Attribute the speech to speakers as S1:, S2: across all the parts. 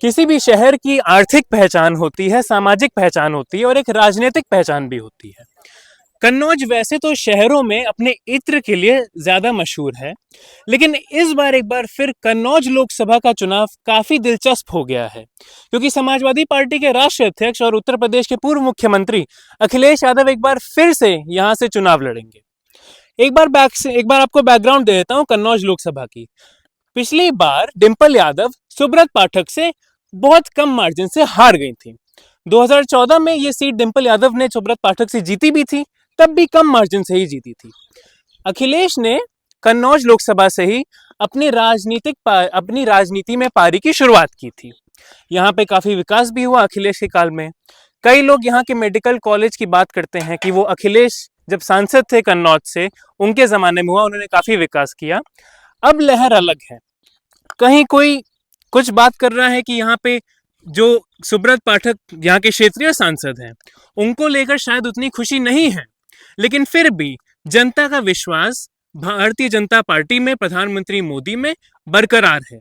S1: किसी भी शहर की आर्थिक पहचान होती है, सामाजिक पहचान होती है और एक राजनीतिक पहचान भी होती है। कन्नौज वैसे तो शहरों में अपने इत्र के लिए ज्यादा मशहूर है, लेकिन इस बार एक बार फिर कन्नौज लोकसभा का चुनाव काफी दिलचस्प हो गया है, क्योंकि समाजवादी पार्टी के राष्ट्रीय अध्यक्ष और उत्तर प्रदेश के पूर्व मुख्यमंत्री अखिलेश यादव एक बार फिर से यहां से चुनाव लड़ेंगे। एक बार आपको बैकग्राउंड दे देता हूं कन्नौज लोकसभा की। पिछली बार डिंपल यादव सुब्रत पाठक से बहुत कम मार्जिन से हार गई थी। 2014 में ये सीट डिंपल यादव ने सुब्रत पाठक से जीती भी थी, तब भी कम मार्जिन से ही जीती थी। अखिलेश ने कन्नौज लोकसभा से ही अपनी राजनीति में पारी की शुरुआत की थी। यहाँ पे काफी विकास भी हुआ अखिलेश के काल में। कई लोग यहाँ के मेडिकल कॉलेज की बात करते हैं कि वो अखिलेश जब सांसद थे कन्नौज से, उनके जमाने में हुआ, उन्होंने काफी विकास किया। अब लहर अलग है। कहीं कोई कुछ बात कर रहा है कि यहाँ पे जो सुब्रत पाठक यहाँ के क्षेत्रीय सांसद हैं, उनको लेकर शायद उतनी खुशी नहीं है, लेकिन फिर भी जनता का विश्वास भारतीय जनता पार्टी में, प्रधानमंत्री मोदी में बरकरार है।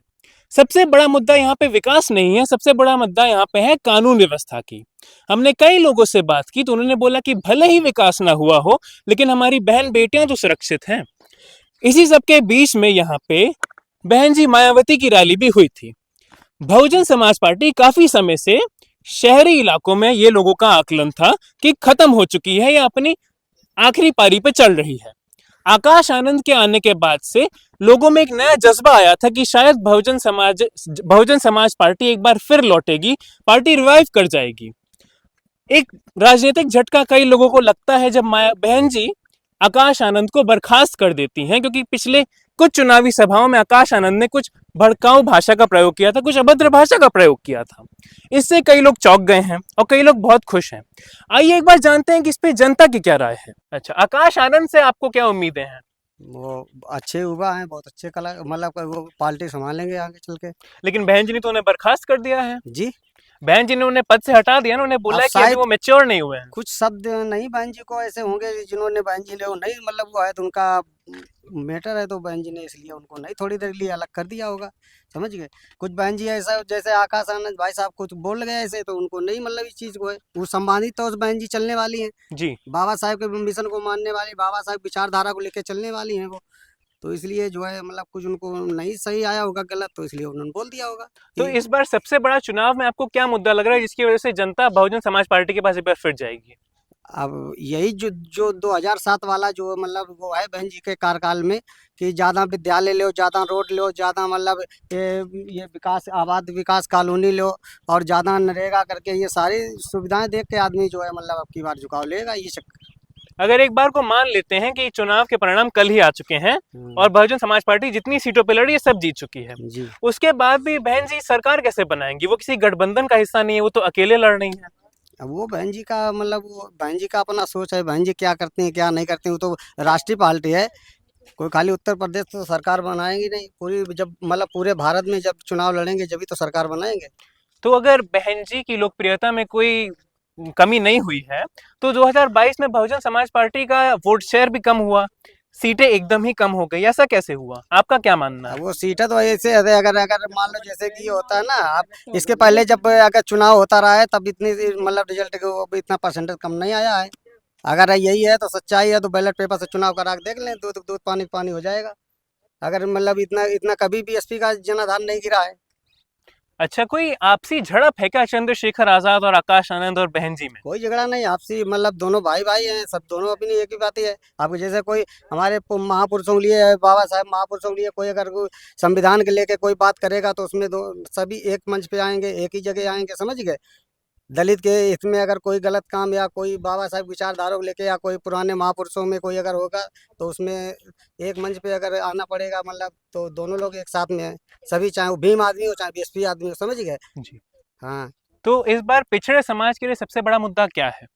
S1: सबसे बड़ा मुद्दा यहाँ पे विकास नहीं है, सबसे बड़ा मुद्दा यहाँ पे है कानून व्यवस्था की। हमने कई लोगों से बात की तो उन्होंने बोला कि भले ही विकास ना हुआ हो, लेकिन हमारी बहन बेटियां तो सुरक्षित हैं। इसी सबके बीच में यहाँ पे बहन जी मायावती की रैली भी हुई थी। बहुजन समाज पार्टी काफी समय से शहरी इलाकों में ये लोगों का आकलन था कि खत्म हो चुकी है या अपनी आखिरी पारी पे चल रही है। आकाश आनंद के आने के बाद से लोगों में एक नया जज्बा आया था कि शायद बहुजन समाज पार्टी एक बार फिर लौटेगी, पार्टी रिवाइव कर जाएगी। एक राजनीतिक झटका कई लोगों को लगता है जब बहन जी आकाश आनंद को बर्खास्त कर देती हैं, क्योंकि पिछले कुछ चुनावी सभाओं में आकाश आनंद ने कुछ भड़काऊ भाषा का प्रयोग किया था, कुछ अभद्र भाषा का प्रयोग किया था। इससे कई लोग चौंक गए हैं और कई लोग बहुत खुश हैं। आइए एक बार जानते हैं कि इस पे जनता की क्या राय है। अच्छा, आकाश आनंद से आपको क्या उम्मीदें हैं?
S2: वो अच्छे युवा हैं, बहुत अच्छे कला, मतलब वो पार्टी संभालेंगे आगे चल के।
S1: लेकिन बहन जी ने तो उन्हें बर्खास्त कर दिया है।
S2: जी,
S1: बहन जी ने उन्हें पद से हटा दिया ना, उन्हें बोला
S2: अब
S1: है कि अभी वो मैच्योर नहीं हुए हैं।
S2: कुछ शब्द नहीं बहन जी को ऐसे होंगे जिन्होंने बहन जी ले वो नहीं, मतलब वो है तो उनका मैटर है, तो बहन जी ने इसलिए उनको नहीं थोड़ी देर लिए अलग कर दिया होगा, समझ गए। कुछ बहन जी ऐसा जैसे आकाश आनंद भाई साहब कुछ बोल गए ऐसे, तो उनको नहीं, मतलब इस चीज को है वो संबंधित तो उस बहन जी चलने वाली हैं
S1: जी,
S2: बाबा साहब के मिशन को मानने वाली, बाबा साहब विचारधारा को लेकर चलने वाली हैं वो। तो इसलिए जो है मतलब कुछ उनको नहीं सही आया होगा, गलत, तो इसलिए उन्होंने बोल दिया होगा
S1: तो
S2: कि
S1: इस बार सबसे बड़ा चुनाव में आपको क्या मुद्दा लग रहा है जिसकी वजह से जनता बहुजन समाज पार्टी के पास एक बार फिर जाएगी?
S2: अब यही जो जो 2007 वाला जो मतलब वो है बहन जी के कार्यकाल में कि ज़्यादा विद्यालय लो, ज़्यादा रोड लो, ज़्यादा मतलब ये विकास, आबाद विकास कॉलोनी लो, और ज़्यादा नरेगा करके ये सारी सुविधाएं देख के आदमी जो है मतलब अब की बार झुकाव लेगा ये
S1: अगर एक बार को मान लेते हैं कि चुनाव के परिणाम कल ही आ चुके हैं और बहुजन समाज पार्टी जितनी सीटों पे लड़ी है सब जीत चुकी है,
S2: जी।
S1: उसके बाद भी बहन जी सरकार कैसे बनाएंगी? वो किसी गठबंधन का हिस्सा नहीं है, वो तो अकेले लड़ रही है।
S2: अब वो बहन जी का मतलब वो बहन जी का अपना सोच है, बहन जी क्या करती हैं क्या नहीं करती हैं, वो तो राष्ट्रीय पार्टी है। कोई खाली उत्तर प्रदेश तो सरकार बनाएंगी नहीं, पूरी जब मतलब पूरे भारत में जब चुनाव लड़ेंगे जब तो सरकार बनाएंगे।
S1: तो अगर बहन जी की लोकप्रियता में कोई कमी नहीं हुई है, तो 2022 में बहुजन समाज पार्टी का वोट शेयर भी कम हुआ, सीटें एकदम ही कम हो गई, ऐसा कैसे हुआ? आपका क्या मानना है?
S2: अब वो सीटें तो ऐसे है, अगर अगर मान लो जैसे कि ये होता है ना, अब इसके पहले जब अगर चुनाव होता रहा है तब इतनी मतलब रिजल्ट को इतना परसेंटेज कम नहीं आया है। अगर यही है तो सच्चाई है तो बैलेट पेपर से चुनाव करा के देख लें, दूध दूध पानी पानी हो जाएगा। अगर मतलब इतना इतना कभी बीएसपी का जनाधार नहीं गिरा है।
S1: अच्छा, कोई आपसी झड़प है क्या चंद्रशेखर आजाद और आकाश आनंद और बहन जी में?
S2: कोई झगड़ा नहीं आपसी, मतलब दोनों भाई भाई हैं, सब दोनों अपनी एक ही बात ही है। आपको जैसे कोई हमारे महापुरुषों के लिए, बाबा साहब महापुरुषों के लिए कोई अगर कोई संविधान के लेके कोई बात करेगा तो उसमें दो सभी एक मंच पे आएंगे, एक ही जगह आएंगे, समझ गए। दलित के इसमें अगर कोई गलत काम या कोई बाबा साहब विचारधारा को लेके या कोई पुराने महापुरुषों में कोई अगर होगा तो उसमें एक मंच पे अगर आना पड़ेगा, मतलब तो दोनों लोग एक साथ में हैं सभी, चाहे वो भीम आदमी हो चाहे बीएसपी आदमी हो, समझ गए।
S1: जी,
S2: हाँ।
S1: तो इस बार पिछड़े समाज के लिए सबसे बड़ा मुद्दा क्या है?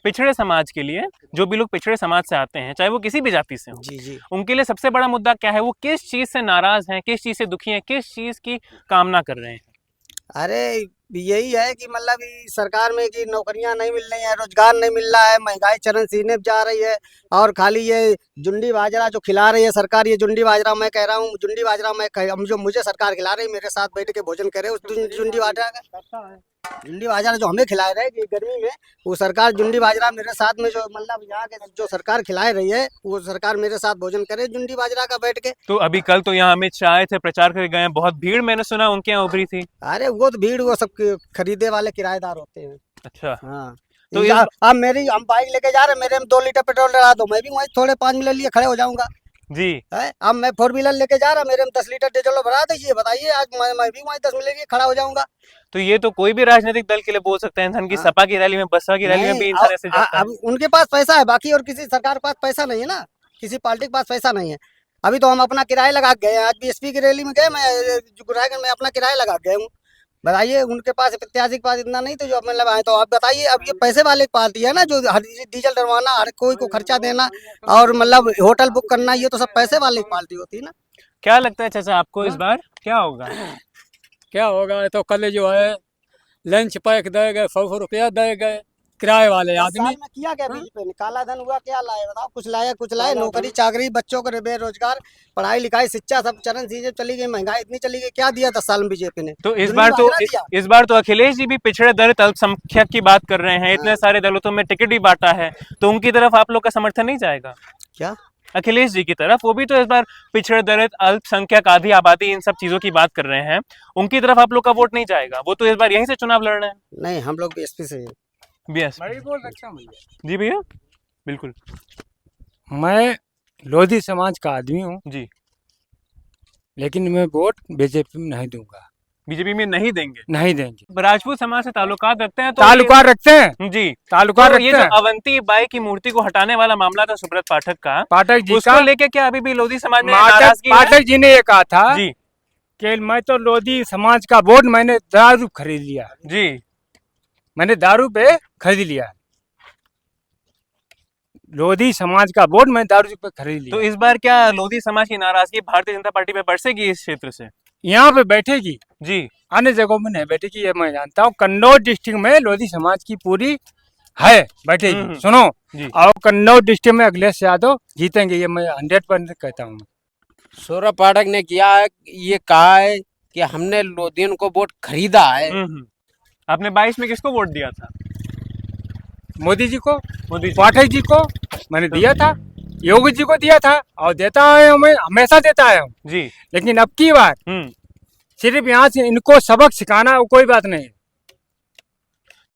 S1: पिछड़े समाज के लिए, जो भी लोग पिछड़े समाज से आते हैं, चाहे वो किसी भी जाति से हो,
S2: जी जी।
S1: उनके लिए सबसे बड़ा मुद्दा क्या है? वो किस चीज से नाराज हैं, किस चीज से दुखी हैं, किस चीज की कामना कर रहे हैं?
S2: अरे यही है कि मतलब ये सरकार में कि नौकरियां नहीं मिल रही हैं, रोजगार नहीं मिल रहा है, महंगाई चरम सीने पे जा रही है। और खाली ये जुंडी बाजरा जो खिला रही है सरकार, ये जुंडी बाजरा मैं कह रहा हूँ, जुंडी बाजरा हम जो मुझे सरकार खिला रही है, मेरे साथ बैठ के भोजन करे उस जुंडी बाजरा का, जुंडी बाजरा जो हमें खिला रहे हैं गर्मी में, वो सरकार जुंडी बाजरा मेरे साथ में जो मतलब यहाँ के जो सरकार खिला रही है, वो सरकार मेरे साथ भोजन करे जुंडी बाजरा का बैठ के।
S1: तो अभी कल तो यहाँ अमित शाह आए थे, प्रचार करके गए, बहुत भीड़ मैंने सुना उनके यहाँ उभरी थी।
S2: अरे वो तो भीड़, वो सब खरीदे वाले किराएदार होते हैं।
S1: अच्छा,
S2: हाँ
S1: तो
S2: तो हम बाइक लेके जा रहे हैं, मेरे में 2 लीटर पेट्रोल डला दो, मैं भी वहीं थोड़े 5 मिनट लिए खड़े हो जाऊंगा।
S1: जी
S2: है अब मैं 4 व्हीलर लेके जा रहा, मेरे में 10 लीटर डीजल भरा दीजिए, बताइए आज मैं भी वहीं 10 मिनट लिए खड़ा हो जाऊंगा।
S1: तो ये तो कोई भी राजनीतिक दल के लिए बोल सकते हैं इंसान की, सपा की रैली में, बसपा की रैली में भी इंसान ऐसे जाता है।
S2: अब उनके पास पैसा है बाकी, और किसी सरकार के पास पैसा नहीं है ना, किसी पार्टी के पास पैसा नहीं है। अभी तो हम अपना किराया लगा के गए हैं, आज बीएसपी की रैली में गए, मैं गुरागंज में अपना किराया लगा के गए हूँ। बताइए उनके पास, प्रत्याशी के पास इतना नहीं तो जो मतलब आए, तो आप बताइए अब ये पैसे वाले की पार्टी है ना, जो हर डीजल डलवाना, हर कोई को खर्चा देना और मतलब होटल बुक करना, ये तो सब पैसे वाले की पार्टी होती है ना।
S1: क्या लगता है चाचा आपको इस बार क्या होगा?
S3: क्या होगा, तो कल जो है लंच पैक दे गए, 100 रुपया दे गए किराए वाले
S2: 10
S3: आदमी।
S2: साल में किया क्या बीजेपी ने? काला धन हुआ, क्या लाए बताओ? कुछ लाया, कुछ लाए? नौकरी चाकरी, बच्चों को बेरोजगार, पढ़ाई लिखाई, शिक्षा सब चरण चीजें चली गई, महंगाई इतनी चली गई, क्या दिया 10 साल में बीजेपी ने?
S1: तो
S2: जुंडी बाजरा दिया।
S1: इस बार तो अखिलेश जी भी पिछड़े दलित अल्पसंख्यक की बात कर रहे हैं, इतने सारे दलितों में टिकट भी बांटा है, तो उनकी तरफ आप लोग का समर्थन नहीं जाएगा
S2: क्या
S1: अखिलेश जी की तरफ? वो भी तो इस बार पिछड़े दलित अल्पसंख्यक आधी आबादी इन सब चीजों की बात कर रहे हैं, उनकी तरफ आप लोग का वोट नहीं जाएगा? वो तो इस बार यहीं से चुनाव लड़ रहे हैं।
S2: नहीं, हम लोग बीएसपी से
S1: बीएस जी भैया बिल्कुल।
S3: मैं लोधी समाज का आदमी हूँ
S1: जी,
S3: लेकिन मैं वोट बीजेपी में नहीं दूंगा।
S1: बीजेपी में नहीं देंगे?
S3: नहीं देंगे।
S1: राजपूत समाज से ताल्लुकात रखते हैं तो
S3: ताल्लुकात रखते हैं
S1: जी,
S3: ताल्लुकात
S1: तो
S3: रखते
S1: ये जो
S3: हैं।
S1: अवंती बाई की मूर्ति को हटाने वाला मामला था सुब्रत पाठक का,
S3: पाठक जी
S1: उसको
S3: का
S1: लेके क्या अभी भी लोधी समाज में नाराजगी है?
S3: पाठक जी ने ये कहा था
S1: जी
S3: कि मैं तो लोधी समाज का वोट मैंने दारू खरीद लिया,
S1: जी,
S3: मैंने दारू पे खरीद लिया, लोधी समाज का वोट मैं दारू पे खरीद लिया।
S1: तो इस बार क्या लोधी समाज की नाराजगी भारतीय जनता पार्टी पे बरसेगी इस क्षेत्र से?
S3: यहाँ पे बैठेगी,
S1: जी
S3: अन्य जगहों में नहीं बैठेगी, ये मैं जानता हूँ। कन्नौज डिस्ट्रिक्ट में लोधी समाज की पूरी है बैठेगी। सुनो,
S1: जी।
S3: और कन्नौज डिस्ट्रिक्ट में अखिलेश यादव जीतेंगे, ये मैं 100% कहता हूँ।
S4: सौरभ पाठक ने किया है, ये कहा है कि हमने लोधियन को वोट खरीदा है।
S1: आपने 22 में किसको वोट दिया था?
S3: मोदी जी को,
S1: मोदी जी।
S3: पाठक जी को मैंने दिया था, योगी जी को दिया था, और देता है, मैं हमेशा देता है
S1: जी।
S3: लेकिन अब की बार सिर्फ यहाँ से इनको सबक सिखाना कोई बात नहीं है।